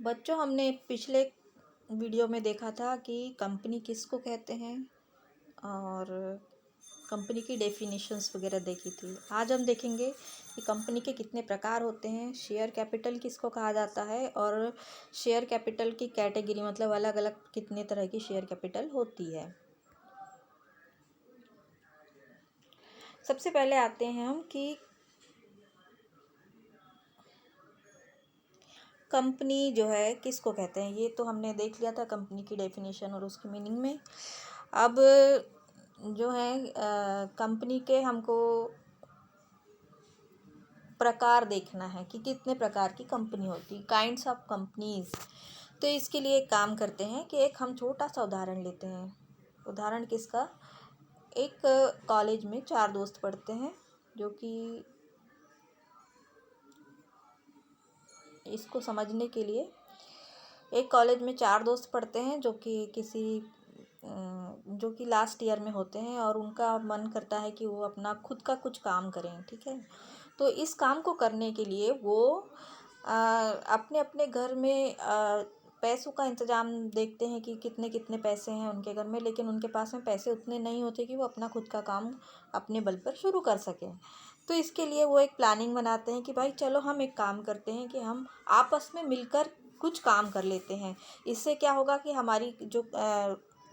बच्चों, हमने पिछले वीडियो में देखा था कि कंपनी किसको कहते हैं और कंपनी की डेफिनेशंस वगैरह देखी थी। आज हम देखेंगे कि कंपनी के कितने प्रकार होते हैं, शेयर कैपिटल किसको कहा जाता है और शेयर कैपिटल की कैटेगरी मतलब अलग अलग कितने तरह की शेयर कैपिटल होती है। सबसे पहले आते हैं हम कि कंपनी जो है किसको कहते हैं। ये तो हमने देख लिया था कंपनी की डेफिनेशन और उसकी मीनिंग में। अब जो है कंपनी के हमको प्रकार देखना है कि कितने प्रकार की कंपनी होती है, काइंड्स ऑफ कंपनीज। तो इसके लिए एक काम करते हैं कि एक हम छोटा सा उदाहरण लेते हैं। उदाहरण किसका? एक कॉलेज में 4 दोस्त पढ़ते हैं, जो कि इसको समझने के लिए एक कॉलेज में 4 दोस्त पढ़ते हैं जो कि लास्ट ईयर में होते हैं और उनका मन करता है कि वो अपना खुद का कुछ काम करें। ठीक है, तो इस काम को करने के लिए वो अपने अपने घर में पैसों का इंतज़ाम देखते हैं कि कितने कितने पैसे हैं उनके घर में, लेकिन उनके पास में पैसे उतने नहीं होते कि वो अपना खुद का काम अपने बल पर शुरू कर सकें। तो इसके लिए वो एक प्लानिंग बनाते हैं कि भाई चलो हम एक काम करते हैं कि हम आपस में मिलकर कुछ काम कर लेते हैं। इससे क्या होगा कि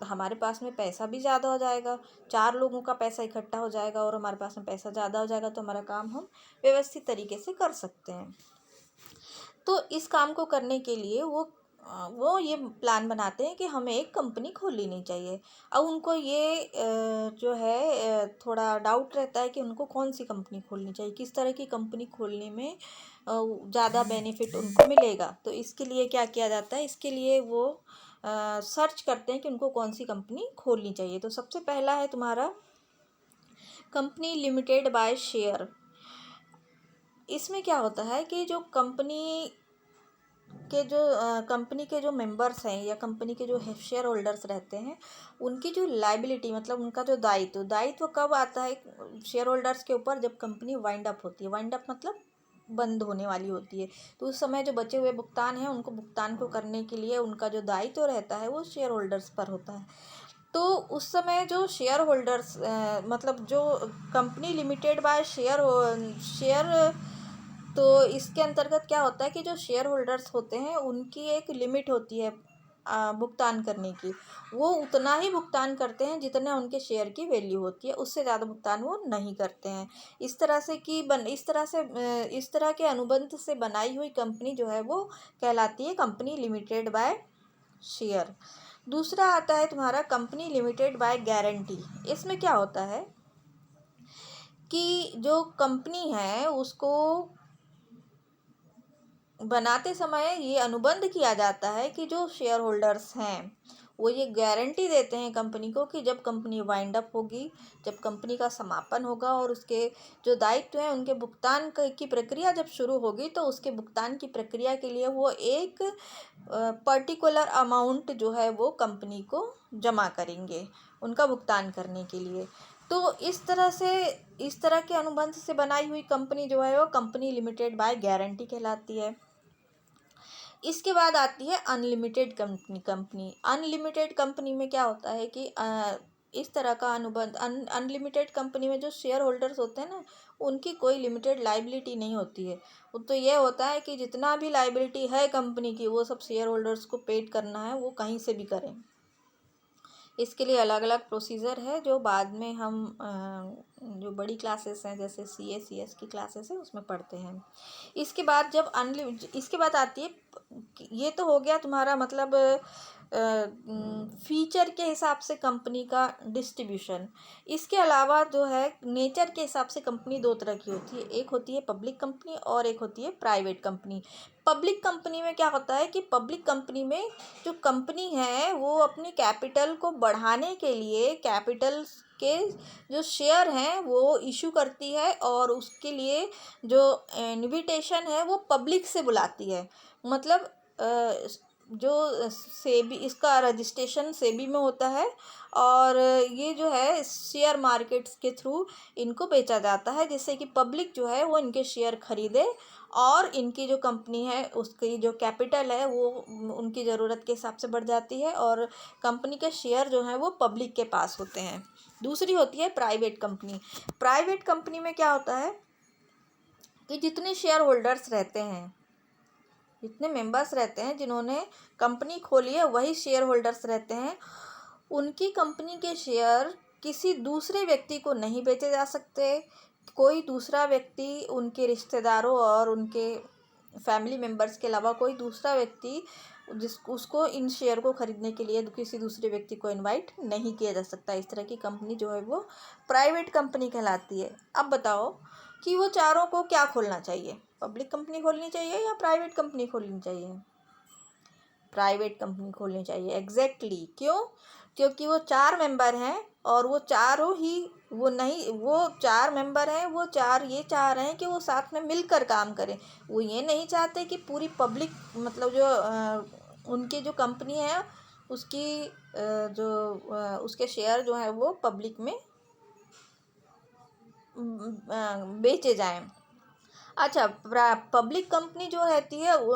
हमारे पास में पैसा भी ज़्यादा हो जाएगा, 4 लोगों का पैसा इकट्ठा हो जाएगा और हमारे पास में पैसा ज़्यादा हो जाएगा, तो हमारा काम हम व्यवस्थित तरीके से कर सकते हैं। तो इस काम को करने के लिए वो ये प्लान बनाते हैं कि हमें एक कंपनी खोल लेनी चाहिए। अब उनको ये जो है थोड़ा डाउट रहता है कि उनको कौन सी कंपनी खोलनी चाहिए, किस तरह की कंपनी खोलने में ज़्यादा बेनिफिट उनको मिलेगा। तो इसके लिए क्या किया जाता है, इसके लिए वो सर्च करते हैं कि उनको कौन सी कंपनी खोलनी चाहिए। तो सबसे पहला है तुम्हारा कंपनी लिमिटेड बाय शेयर। इसमें क्या होता है कि जो कंपनी के जो मेंबर्स हैं या कंपनी के जो शेयर होल्डर्स रहते हैं, उनकी जो लाइबिलिटी मतलब उनका जो दायित्व कब आता है शेयर होल्डर्स के ऊपर? जब कंपनी वाइंड अप होती है। वाइंड अप मतलब बंद होने वाली होती है। तो उस समय जो बचे हुए भुगतान हैं, उनको भुगतान को करने के लिए उनका जो दायित्व रहता है वो शेयर होल्डर्स पर होता है। तो उस समय जो शेयर होल्डर्स मतलब जो कंपनी लिमिटेड बाय शेयर, तो इसके अंतर्गत क्या होता है कि जो शेयर होल्डर्स होते हैं उनकी एक लिमिट होती है भुगतान करने की। वो उतना ही भुगतान करते हैं जितना उनके शेयर की वैल्यू होती है, उससे ज़्यादा भुगतान वो नहीं करते हैं। इस तरह के अनुबंध से बनाई हुई कंपनी जो है वो कहलाती है कंपनी लिमिटेड बाय शेयर। दूसरा आता है तुम्हारा कंपनी लिमिटेड बाय गारंटी। इसमें क्या होता है कि जो कंपनी है उसको बनाते समय ये अनुबंध किया जाता है कि जो शेयर होल्डर्स हैं वो ये गारंटी देते हैं कंपनी को कि जब कंपनी वाइंड अप होगी, जब कंपनी का समापन होगा और उसके जो दायित्व हैं उनके भुगतान की प्रक्रिया जब शुरू होगी, तो उसके भुगतान की प्रक्रिया के लिए वो एक पर्टिकुलर अमाउंट जो है वो कंपनी को जमा करेंगे उनका भुगतान करने के लिए। तो इस तरह के अनुबंध से बनाई हुई कंपनी जो है वो कंपनी लिमिटेड बाय गारंटी कहलाती है। इसके बाद आती है अनलिमिटेड कंपनी। अनलिमिटेड कंपनी में क्या होता है कि इस तरह का अनुबंध अनलिमिटेड कंपनी में जो शेयर होल्डर्स होते हैं ना, उनकी कोई लिमिटेड लाइबिलिटी नहीं होती है। वो तो ये होता है कि जितना भी लाइबिलिटी है कंपनी की वो सब शेयर होल्डर्स को पेड करना है, वो कहीं से भी करें। इसके लिए अलग अलग प्रोसीजर है जो बाद में हम जो बड़ी क्लासेस हैं जैसे CS की क्लासेस है उसमें पढ़ते हैं। इसके बाद इसके बाद आती है, ये तो हो गया तुम्हारा मतलब फीचर के हिसाब से कंपनी का डिस्ट्रीब्यूशन। इसके अलावा जो है नेचर के हिसाब से कंपनी 2 तरह की होती है, एक होती है पब्लिक कंपनी और एक होती है प्राइवेट कंपनी। पब्लिक कंपनी में क्या होता है कि पब्लिक कंपनी में जो कंपनी है वो अपनी कैपिटल को बढ़ाने के लिए कैपिटल के जो शेयर हैं वो इशू करती है और उसके लिए जो इनविटेशन है वो पब्लिक से बुलाती है। मतलब जो सेबी, इसका रजिस्ट्रेशन सेबी में होता है और ये जो है शेयर मार्केट्स के थ्रू इनको बेचा जाता है, जिससे कि पब्लिक जो है वो इनके शेयर खरीदे और इनकी जो कंपनी है उसकी जो कैपिटल है वो उनकी ज़रूरत के हिसाब से बढ़ जाती है और कंपनी के शेयर जो हैं वो पब्लिक के पास होते हैं। दूसरी होती है प्राइवेट कंपनी। प्राइवेट कंपनी में क्या होता है कि जितने शेयर होल्डर्स रहते हैं, जितने मेंबर्स रहते हैं जिन्होंने कंपनी खोली है वही शेयर होल्डर्स रहते हैं, उनकी कंपनी के शेयर किसी दूसरे व्यक्ति को नहीं बेचे जा सकते। कोई दूसरा व्यक्ति उनके रिश्तेदारों और उनके फैमिली मेम्बर्स के अलावा कोई दूसरा व्यक्ति उसको इन शेयर को खरीदने के लिए किसी दूसरे व्यक्ति को इनवाइट नहीं किया जा सकता। इस तरह की कंपनी जो है वो प्राइवेट कंपनी कहलाती है। अब बताओ कि वो चारों को क्या खोलना चाहिए, पब्लिक कंपनी खोलनी चाहिए या प्राइवेट कंपनी खोलनी चाहिए? प्राइवेट कंपनी खोलनी चाहिए। एग्जैक्टली क्यों? क्योंकि वो 4 मेंबर हैं और वो चारों ही वो 4 मेंबर हैं, वो 4 ये चाह रहे हैं कि वो साथ में मिलकर काम करें। वो ये नहीं चाहते कि पूरी पब्लिक मतलब जो उनकी जो कंपनी है उसकी उसके शेयर जो है वो पब्लिक में बेचे जाएं। अच्छा, पब्लिक कंपनी जो रहती है वो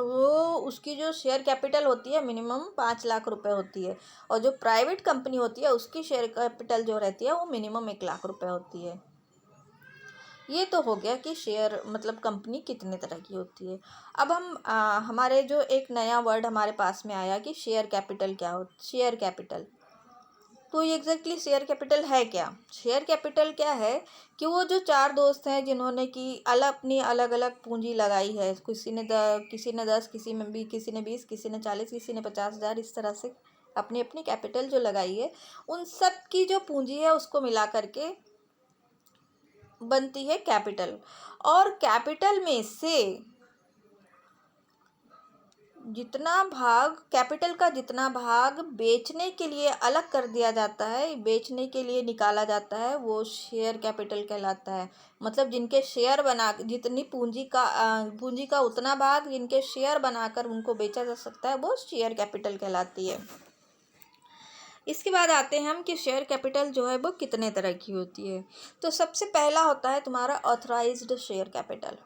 उसकी जो शेयर कैपिटल होती है मिनिमम 5 लाख रुपए होती है और जो प्राइवेट कंपनी होती है उसकी शेयर कैपिटल जो रहती है वो मिनिमम 1 लाख रुपए होती है। ये तो हो गया कि शेयर मतलब कंपनी कितने तरह की होती है। अब हम हमारे जो एक नया वर्ड हमारे पास में आया कि शेयर कैपिटल क्या हो। शेयर कैपिटल, तो ये एग्जैक्टली शेयर कैपिटल है क्या? शेयर कैपिटल क्या है कि वो जो 4 दोस्त हैं जिन्होंने कि अपनी अलग अलग पूंजी लगाई है, किसी ने 10, किसी में 20, किसी ने 20, किसी ने 40, किसी ने 50,000, इस तरह से अपनी अपनी कैपिटल जो लगाई है उन सब की जो पूंजी है उसको मिला करके बनती है कैपिटल। और कैपिटल में से कैपिटल का जितना भाग बेचने के लिए अलग कर दिया जाता है, बेचने के लिए निकाला जाता है, वो शेयर कैपिटल कहलाता है। मतलब जिनके शेयर बना जितनी पूंजी का उतना भाग जिनके शेयर बनाकर उनको बेचा जा सकता है वो शेयर कैपिटल कहलाती है। इसके बाद आते हैं हम कि शेयर कैपिटल जो है वो कितने तरह की होती है। तो सबसे पहला होता है तुम्हारा authorised share capital.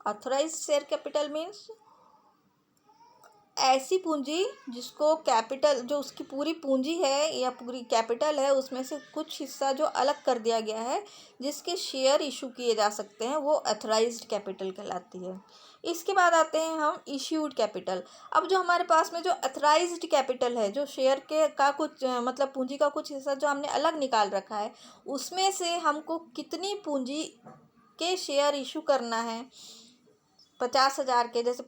Authorised share capital means ऐसी पूंजी जिसको कैपिटल जो उसकी पूरी पूंजी है या पूरी कैपिटल है उसमें से कुछ हिस्सा जो अलग कर दिया गया है जिसके शेयर इशू किए जा सकते हैं वो ऑथराइज्ड कैपिटल कहलाती है। इसके बाद आते हैं हम इश्यूड कैपिटल। अब जो हमारे पास में जो ऑथराइज्ड कैपिटल है, जो शेयर के का कुछ मतलब पूंजी का कुछ हिस्सा जो हमने अलग निकाल रखा है उसमें से हमको कितनी पूंजी के शेयर इशू करना है। 50,000 के, जैसे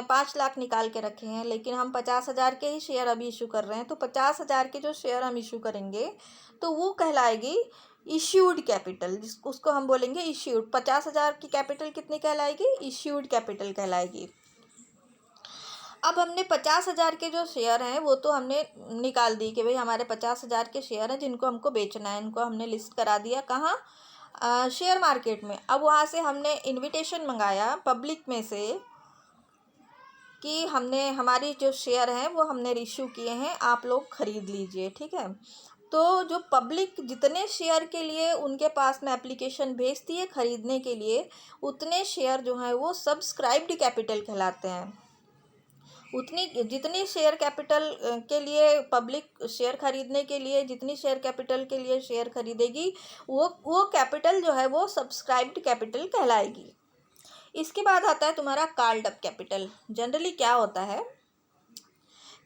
5 लाख निकाल के रखे हैं लेकिन हम 50,000 के ही शेयर अभी इशू कर रहे हैं, तो 50,000 के जो शेयर हम इशू करेंगे तो वो कहलाएगी इश्यूड कैपिटल, उसको हम बोलेंगे इश्यूड। 50,000 की कैपिटल कितनी कहलाएगी? इश्यूड कैपिटल कहलाएगी। अब हमने 50,000 के जो शेयर हैं वो तो हमने निकाल दी कि भाई हमारे 50,000 के शेयर हैं जिनको हमको बेचना है, इनको हमने लिस्ट करा दिया कहाँ? शेयर मार्केट में। अब वहाँ से हमने इनविटेशन मंगाया पब्लिक में से कि हमारी जो शेयर हैं वो हमने इशू किए हैं, आप लोग खरीद लीजिए, ठीक है। तो जो पब्लिक जितने शेयर के लिए उनके पास में एप्लीकेशन भेजती है खरीदने के लिए, उतने शेयर जो हैं वो सब्सक्राइब्ड कैपिटल कहलाते हैं। जितनी शेयर कैपिटल के लिए पब्लिक शेयर खरीदने के लिए जितनी शेयर कैपिटल के लिए शेयर खरीदेगी वो कैपिटल जो है वो सब्सक्राइब्ड कैपिटल कहलाएगी। इसके बाद आता है तुम्हारा कॉल्ड अप कैपिटल। जनरली क्या होता है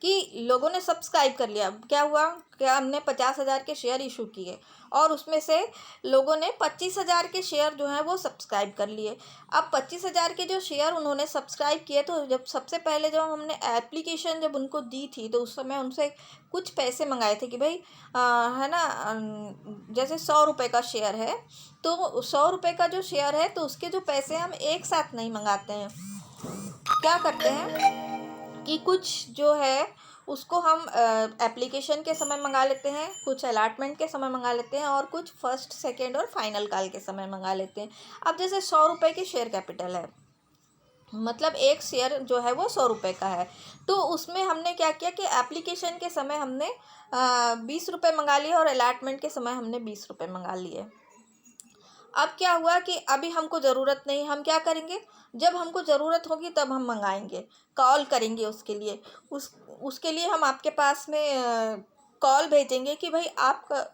कि लोगों ने सब्सक्राइब कर लिया, क्या हुआ, क्या हमने 50,000 के शेयर इशू किए और उसमें से लोगों ने 25,000 के शेयर जो हैं वो सब्सक्राइब कर लिए। अब 25,000 के जो शेयर उन्होंने सब्सक्राइब किए तो जब सबसे पहले जब हमने एप्लीकेशन जब उनको दी थी तो उस समय उनसे कुछ पैसे मंगाए थे कि भाई है ना, जैसे 100 रुपये का शेयर है तो 100 रुपये का जो शेयर है तो उसके जो पैसे हम एक साथ नहीं मंगाते हैं, क्या करते हैं कि कुछ जो है उसको हम एप्लीकेशन के समय मंगा लेते हैं, कुछ अलॉटमेंट के समय मंगा लेते हैं और कुछ फर्स्ट सेकंड और फाइनल कॉल के समय मंगा लेते हैं। अब जैसे 100 रुपये की शेयर कैपिटल है, मतलब एक शेयर जो है वो 100 रुपये का है, तो उसमें हमने क्या किया कि एप्लीकेशन के समय हमने 20 रुपये मंगा लिए और अलॉटमेंट के समय हमने 20 रुपये मंगा लिए। अब क्या हुआ कि अभी हमको ज़रूरत नहीं, हम क्या करेंगे, जब हमको ज़रूरत होगी तब हम मंगाएंगे, कॉल करेंगे उसके लिए। उसके लिए हम आपके पास में कॉल भेजेंगे कि भाई आपका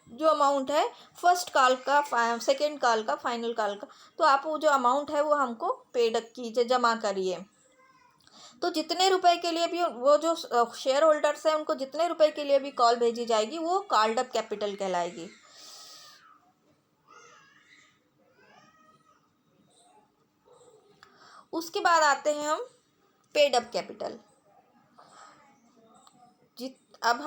जो अमाउंट है फर्स्ट कॉल का, सेकेंड कॉल का, फाइनल कॉल का, तो आप वो जो अमाउंट है वो हमको पेड कीजिए, जमा करिए। तो जितने रुपए के लिए भी वो जो शेयर होल्डर्स हैं उनको जितने रुपए के लिए भी कॉल भेजी जाएगी वो कॉल्ड अप कैपिटल कहलाएगी। उसके बाद आते हैं हम पेड अप कैपिटल। जित अब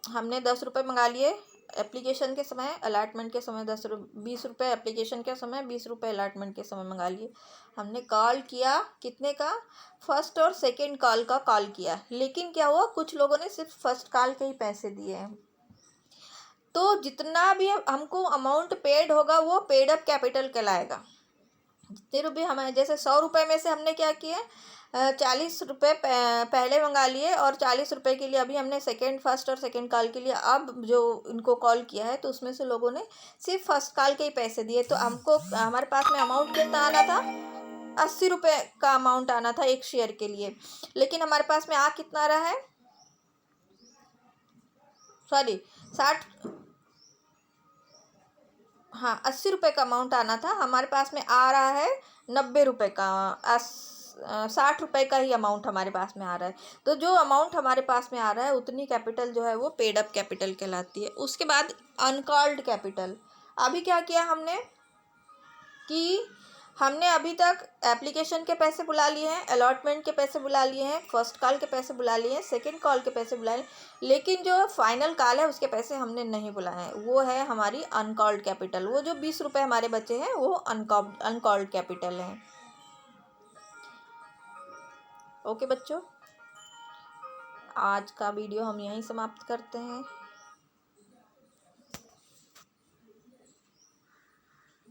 हमने 10 रुपये मंगा लिए एप्लीकेशन के समय, अलॉटमेंट के समय 20 रुपये एप्लीकेशन के समय, 20 रुपये अलॉटमेंट के समय मंगा लिए। हमने कॉल किया कितने का, फर्स्ट और सेकंड कॉल का कॉल किया, लेकिन क्या हुआ, कुछ लोगों ने सिर्फ फर्स्ट कॉल के ही पैसे दिए हैं। तो जितना भी हमको अमाउंट पेड होगा वो पेड अप कैपिटल कहलाएगा। जितने रुपये हमें, जैसे 100 रुपये में से हमने क्या किया, 40 रुपये पहले मंगा लिए और 40 रुपये के लिए अभी हमने फर्स्ट और सेकंड कॉल के लिए अब जो इनको कॉल किया है, तो उसमें से लोगों ने सिर्फ फर्स्ट कॉल के ही पैसे दिए। तो हमको हमारे पास में अमाउंट कितना आना था, 80 रुपये का अमाउंट आना था एक शेयर के लिए, लेकिन हमारे पास में आ कितना रहा है, सॉरी 60, हाँ 80 रुपये का अमाउंट आना था, हमारे पास में आ रहा है 90 रुपये का, 60 रुपये का ही अमाउंट हमारे पास में आ रहा है। तो जो अमाउंट हमारे पास में आ रहा है उतनी कैपिटल जो है वो पेड अप कैपिटल कहलाती है। उसके बाद अनकॉल्ड कैपिटल। अभी क्या किया हमने कि हमने अभी तक एप्लीकेशन के पैसे बुला लिए हैं, अलॉटमेंट के पैसे बुला लिए हैं, फर्स्ट कॉल के पैसे बुला लिए हैं, सेकंड कॉल के पैसे बुलाए, लेकिन जो फाइनल कॉल है उसके पैसे हमने नहीं बुलाए हैं, वो है हमारी अनकॉल्ड कैपिटल। वो जो 20 रुपये हमारे बचे हैं वो अनकॉल्ड कैपिटल हैं। ओके बच्चों, आज का वीडियो हम यहीं समाप्त करते हैं।